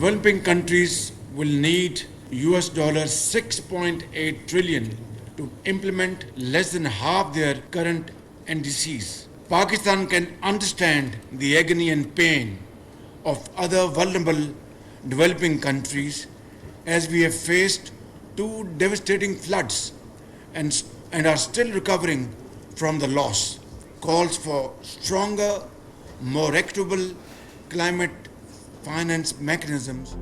developing countries will need $6.8 trillion to implement less than half their current NDCs. Pakistan can understand the agony and pain of other vulnerable developing countries as we have faced two devastating floods and are still recovering from the loss. Calls for stronger, more equitable climate finance mechanisms.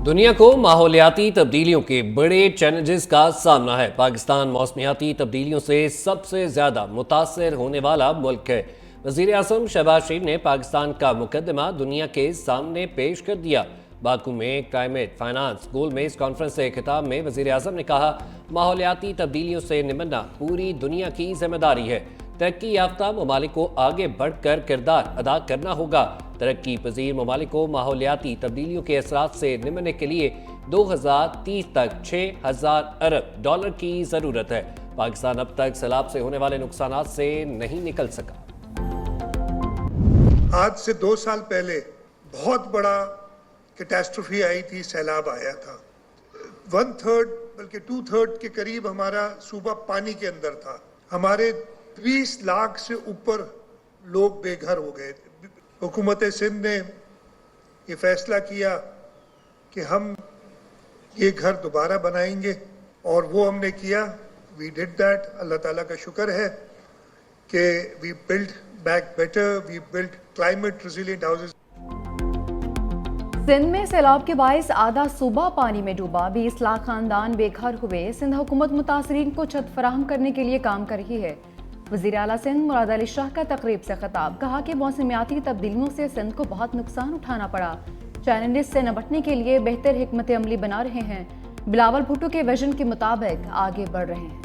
دنیا کو ماحولیاتی تبدیلیوں کے بڑے challenges کا سامنا ہے۔ پاکستان موسمیاتی تبدیلیوں سے سب سے زیادہ متاثر ہونے والا ملک ہے۔ وزیر اعظم شہباز شریف نے پاکستان کا مقدمہ دنیا کے سامنے پیش کر دیا۔ باکو میں کلائمیٹ فائنانس اسکول میں اس کانفرنس سے خطاب میں وزیر اعظم نے کہا، ماحولیاتی تبدیلیوں سے نمٹنا پوری دنیا کی ذمہ داری ہے۔ ترقی یافتہ ممالک کو آگے بڑھ کر کردار ادا کرنا ہوگا۔ ترقی پذیر ممالک کو ماحولیاتی تبدیلیوں کے اثرات سے نمٹنے کے لیے 2030 تک $6,000 ارب کی ضرورت ہے۔ پاکستان اب تک سیلاب سے ہونے والے نقصانات سے نہیں نکل سکا۔ آج سے 2 سال پہلے بہت بڑا کیٹاسٹروفی آئی تھی، سیلاب آیا تھا۔ 1/3 بلکہ 2/3 کے قریب ہمارا صوبہ پانی کے اندر تھا۔ ہمارے 20 لاکھ سے اوپر لوگ بے گھر ہو گئے تھے۔ حکومت سندھ نے یہ فیصلہ کیا کہ ہم یہ گھر دوبارہ بنائیں گے، اور وہ ہم نے کیا۔ وی ڈڈ دیٹ۔ اللہ تعالیٰ کا شکر ہے کہ we build back better, we build climate resilient houses. Sindh میں سیلاب کے باعث آدھا صوبہ پانی میں ڈوبا، 20 لاکھ خاندان بے گھر ہوئے۔ سندھ حکومت متاثرین کو چھت فراہم کرنے کے لیے کام کر رہی ہے۔ وزیر اعلیٰ سندھ مراد علی شاہ کا تقریب سے خطاب، کہا کہ موسمیاتی تبدیلیوں سے سندھ کو بہت نقصان اٹھانا پڑا، چیلنجز سے نمٹنے کے لیے بہتر حکمت عملی بنا رہے ہیں، بلاول بھٹو کے ویژن کے مطابق آگے بڑھ رہے ہیں۔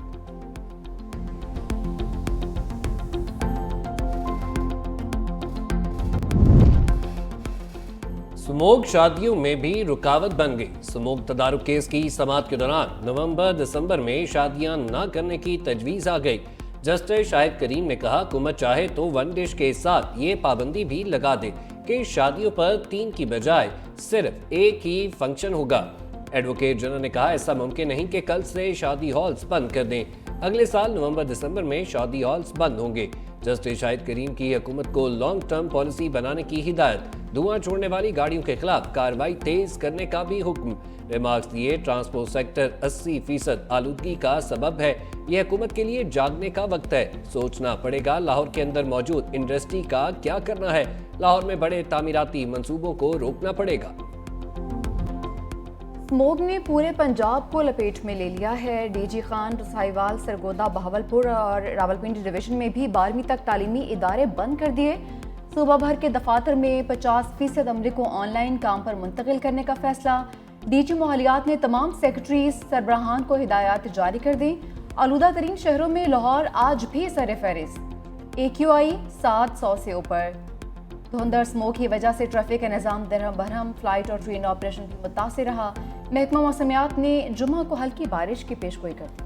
سموگ شادیوں میں بھی رکاوٹ بن گئی۔ سموگ تدارک کیس کی سماعت کے دوران نومبر دسمبر میں شادیاں نہ کرنے کی تجویز آ گئی۔ جسٹس شاہد کریم نے کہا، حکومت چاہے تو ون ڈش کے ساتھ یہ پابندی بھی لگا دے کہ شادیوں پر 3 کی بجائے صرف 1 ہی فنکشن ہوگا۔ ایڈوکیٹ جنرل نے کہا، ایسا ممکن نہیں کہ کل سے شادی ہالز بند کر دیں، اگلے سال نومبر دسمبر میں شادی ہالز بند ہوں گے۔ جسٹس شاہد کریم کی حکومت کو لانگ ٹرم پالیسی بنانے کی ہدایت، دھواں چھوڑنے والی گاڑیوں کے خلاف کارروائی تیز کرنے کا بھی حکم۔ ریمارکس دیے، ٹرانسپورٹ سیکٹر 80% آلودگی کا سبب ہے، یہ حکومت کے لیے جاگنے کا وقت ہے، سوچنا پڑے گا لاہور کے اندر موجود انڈسٹری کا کیا کرنا ہے، لاہور میں بڑے تعمیراتی منصوبوں کو روکنا پڑے گا۔ سموگ نے پورے پنجاب کو لپیٹ میں لے لیا ہے۔ ڈی جی خان، رسائیوال، سرگودا، بہاولپور اور راولپنڈی ڈویژن میں بھی 12ویں تک تعلیمی ادارے بند کر دیے۔ صوبہ بھر کے دفاتر میں 50% عملے کو آن لائن کام پر منتقل کرنے کا فیصلہ۔ ڈی جی ماحولیات نے تمام سیکرٹریز سربراہان کو ہدایات جاری کر دی۔ آلودہ ترین شہروں میں لاہور آج بھی سر فہرست، AQI 700 سے اوپر۔ دھندر اسموگ کی وجہ سے ٹریفک کا نظام درہم برہم، فلائٹ اور ٹرین آپریشن بھی متاثر رہا۔ محکمہ موسمیات نے جمعہ کو ہلکی بارش کی پیشگوئی کر دی۔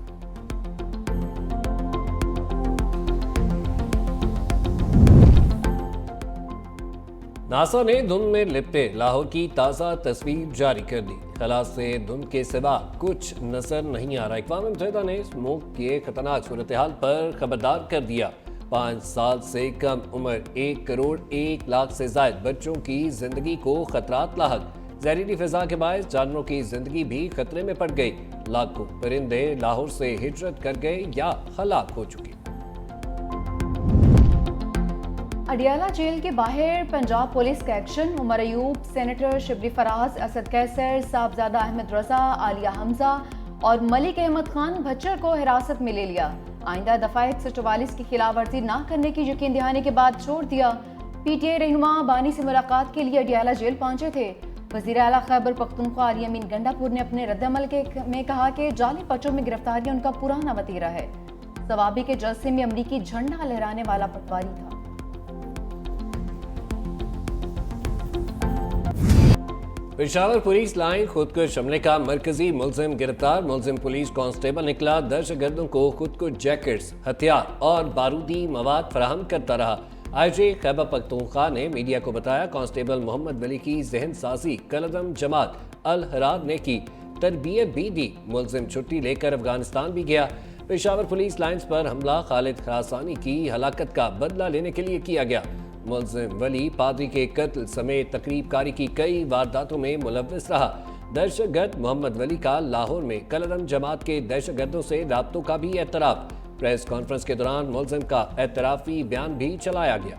ناسا نے دھند میں لپٹے لاہور کی تازہ تصویر جاری کر دی۔ خلا سے دھند کے سوا کچھ نظر نہیں آ رہا۔ اقوام متحدہ نے اسموگ کے خطرناک صورتحال پر خبردار کر دیا۔ 5 سال سے کم عمر 1 کروڑ 1 لاکھ سے زائد بچوں کی زندگی کو خطرات لاحق۔ زہریلی فضا کے باعث جانوروں کی زندگی بھی خطرے میں پڑ گئی۔ لاکھوں پرندے لاہور سے ہجرت کر گئے یا ہلاک ہو چکے۔ اڈیالہ جیل کے باہر پنجاب پولیس کا ایکشن، عمر ایوب، سینیٹر شبلی فراز، اسد کیسر، صاحبزادہ احمد رضا، عالیہ حمزہ اور ملک احمد خان بھچر کو حراست میں لے لیا۔ آئندہ دفعہ 144 کی خلاف ورزی نہ کرنے کی یقین دہانی کے بعد چھوڑ دیا۔ پی ٹی آئی رہنما بانی سے ملاقات کے لیے اڈیالہ جیل پہنچے تھے۔ وزیر اعلیٰ خیبر پختونخوا علی امین گنڈا پور نے اپنے رد عمل میں کہا کہ جعلی پرچوں میں گرفتاریاں ان کا پرانا وتیرہ ہے۔ ثوابی کے جلسے میں امریکی جھنڈا لہرانے والا پٹواری تھا۔ پشاور پولیس لائن خودکش حملے کا مرکزی ملزم گرفتار۔ ملزم پولیس کانسٹیبل نکلا، دہشت گردوں کو خودکش جیکٹس، ہتھیار اور بارودی مواد فراہم کرتا رہا۔ आई जी खैबर पख्तूनख्वा ने मीडिया को बताया कांस्टेबल मोहम्मद वली की जहन साजी कलदम जमात अल हरार ने की, तरबियत भी दी। मुलजिम छुट्टी लेकर अफगानिस्तान भी गया। पेशावर पुलिस लाइन्स पर हमला खालिद खरासानी की हलाकत का बदला लेने के लिए किया गया। मुलजिम वली पादरी के कत्ल समेत तकरीबकारी की कई वारदातों में मुलव्विस रहा। दहशतगर्द मोहम्मद वली का लाहौर में कलदम जमात के दहशतगर्दों से राब्तों का भी एतराफ। प्रेस कॉन्फ्रेंस के दौरान मुलजिम का एतराफी बयान भी चलाया गया।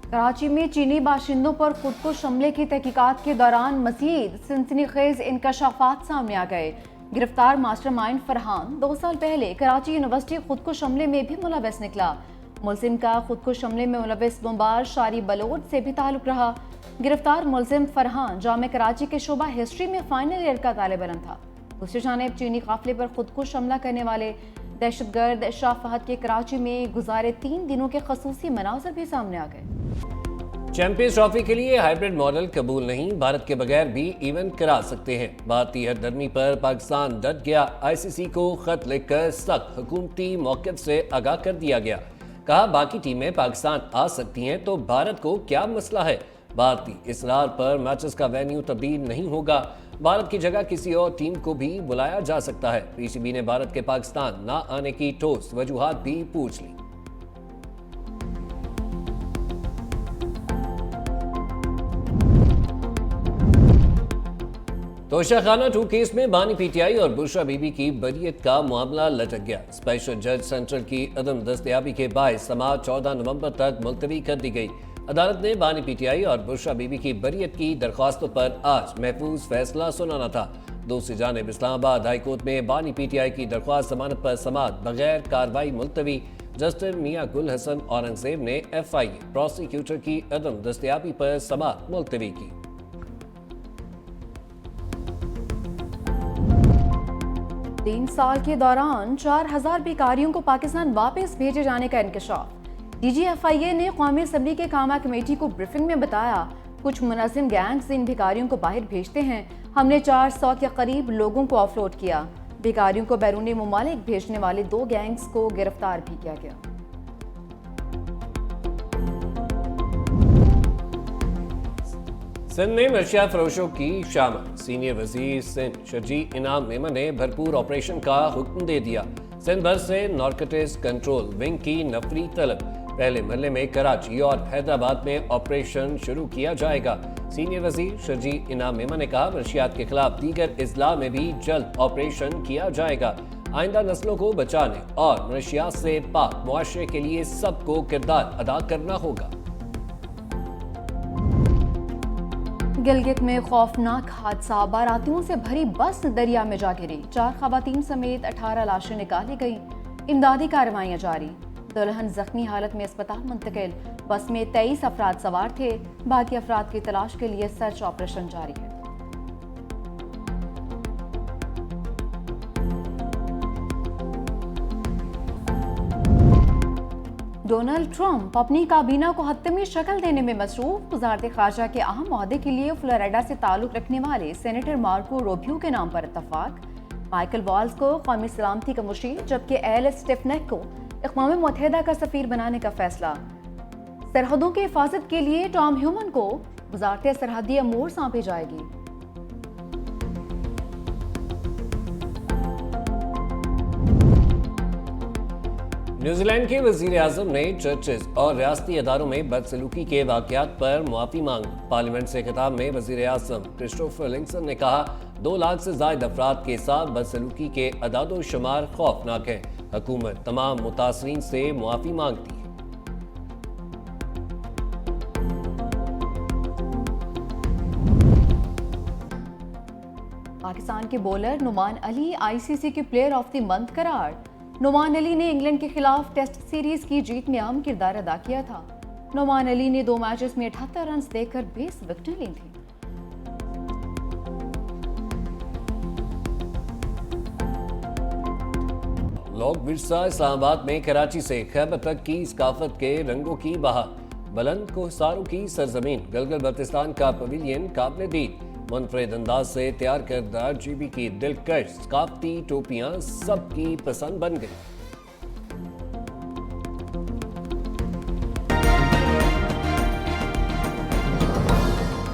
कराची में चीनी बाशिंदों पर खुदकुश हमले की तहकीकात के दौरान मजीद सनसनीखेज इंकशाफात सामने आ गए। गिरफ्तार मास्टरमाइंड फरहान 2 साल पहले कराची यूनिवर्सिटी खुदकुश हमले में भी मुलव्विस निकला। मुलजिम का खुदकुश हमले में मुलव्विस बमबार शारी बलोच से भी ताल्लुक रहा। गिरफ्तार मुलजिम फरहान जामे कराची के शोबा हिस्ट्री में फाइनल ईयर का तालिब इल्म था। दूसरी जानिब चीनी काफिले पर खुदकुश हमला करने वाले दहशतगर्द शाह फहद के कराची में गुजारे 3 दिनों के खसूसी मनाज़र भी सामने आ गए। चैंपियंस ट्रॉफी के लिए हाइब्रिड मॉडल कबूल नहीं, भारत के बगैर भी इवेंट करा सकते हैं। भारतीय हरदर्मी पर पाकिस्तान डट गया। आईसीसी को खत लिखकर सख्त हुकूमती मौक़िफ़ से आगाह कर दिया गया। कहा बाकी टीमें पाकिस्तान आ सकती हैं तो भारत को क्या मसला है। भारतीय इसरार पर मैचेस का वेन्यू तब्दील नहीं होगा। भारत की जगह किसी और टीम को भी बुलाया जा सकता है। पीसीबी ने भारत के पाकिस्तान ना आने की ठोस वजूहात भी पूछ ली। तोशाखाना 2 केस में बानी पीटीआई और बुशरा बीबी की बरीयत का मामला लटक गया। स्पेशल जज सेंट्रल की अदम दस्तयाबी के बायस समाअत 14 नवंबर तक मुलतवी कर दी गई। अदालत ने बानी पीटीआई और बुशरा बीबी की बरीयत की दरख्वास्तों पर आज महफूज फैसला सुनाना था। दूसरी जानिब इस्लामाबाद हाई कोर्ट में बानी पीटीआई की दरख्वास्त जमानत पर समाअत बगैर कार्रवाई मुलतवी। जस्टिस मियां गुल हसन औरंगजेब ने FIA प्रोसिक्यूटर की अदम दस्तयाबी पर समाअत मुलतवी की। तीन साल के दौरान 4000 भिखारियों को पाकिस्तान वापस भेजे जाने का इंकशाफ। DG FIA ने कौमी असम्बली के कामा कमेटी को ब्रीफिंग में बताया कुछ मुनज़्ज़िम गैंग्स इन भिखारियों को बाहर भेजते हैं। हमने 400 के करीब लोगों को ऑफलोड किया। भिखारियों को बैरूनी मुमालिक भेजने वाले 2 गैंग्स को गिरफ्तार भी किया गया। सिंध में नशिया फरोशों की शामत। सीनियर वजीर सिंध शर्जी इनाम मेमन ने भरपूर ऑपरेशन का हुक्म दे दिया। सिंध भर से नारकोटिक्स कंट्रोल विंग की नफरी तलब। पहले मरहले में कराची और हैदराबाद में ऑपरेशन शुरू किया जाएगा। सीनियर वजीर शर्जी इनाम मेमन ने कहा नशियात के खिलाफ दीगर इजला में भी जल्द ऑपरेशन किया जाएगा। आइंदा नस्लों को बचाने और नशियात से पाक मुआशरे के लिए सबको किरदार अदा करना होगा। गिलगित में खौफनाक हादसा, बारातियों से भरी बस दरिया में जा गिरी। 4 खवातीन समेत 18 लाशें निकाली गई। इमदादी कार्रवाइयां जारी। दुल्हन जख्मी हालत में अस्पताल मुंतकिल। बस में 23 अफराद सवार थे। बाकी अफराद की तलाश के लिए सर्च ऑपरेशन जारी है। डोनाल्ड ट्रंप अपनी काबीना को हतमी शक्ल देने में मसरूफ। वज़ारत ख़ारजा के अहम ओहदे के लिए फ्लोरिडा से ताल्लुक़ रखने वाले सेनेटर मार्को रूबियो के नाम पर इत्तफाक। माइकल वॉल्स को कौमी सलामती का मुशीर जबकि एलिस स्टेफनेक को अक़वाम मुत्तहिदा का सफ़ीर बनाने का फैसला। सरहदों की हिफाजत के लिए टॉम ह्यूमन को वज़ारत सरहदी अमूर सौंपी जाएगी। न्यूजीलैंड के वजीर आजम ने चर्चेस और रियासती अदारों में बदसलूकी के वाक़यात पर मुआफ़ी मांगी। पार्लियामेंट से खिताब में वजीर आजम क्रिस्टोफर लिंकसन ने कहा 2 लाख से ज़ायद अफराद के साथ बदसलूकी के अदाद व शुमार खौफनाक है। हुकूमत तमाम मुतासरीन से मुआफ़ी मांगती है। पाकिस्तान के बॉलर नुमान अली ICC के प्लेयर ऑफ द मंथ करार। नुमान अली ने इंग्लैंड के खिलाफ टेस्ट सीरीज की जीत में अहम किरदार अदा किया था। नुमान अली ने 2 मैचेस में 78 रन देकर 20 विकेटें ली थी। लोक विरसा इस्लामाबाद में कराची से खैबर तक की सकाफत के रंगों की बहार। बुलंद कोहसारों की सरजमीन गलगल बल्तिस्तान का पवेलियन काबिल दीद। منفرد انداز سے تیار کردہ جی بی کی دلکش ثقافتی ٹوپیاں سب کی پسند بن گئی۔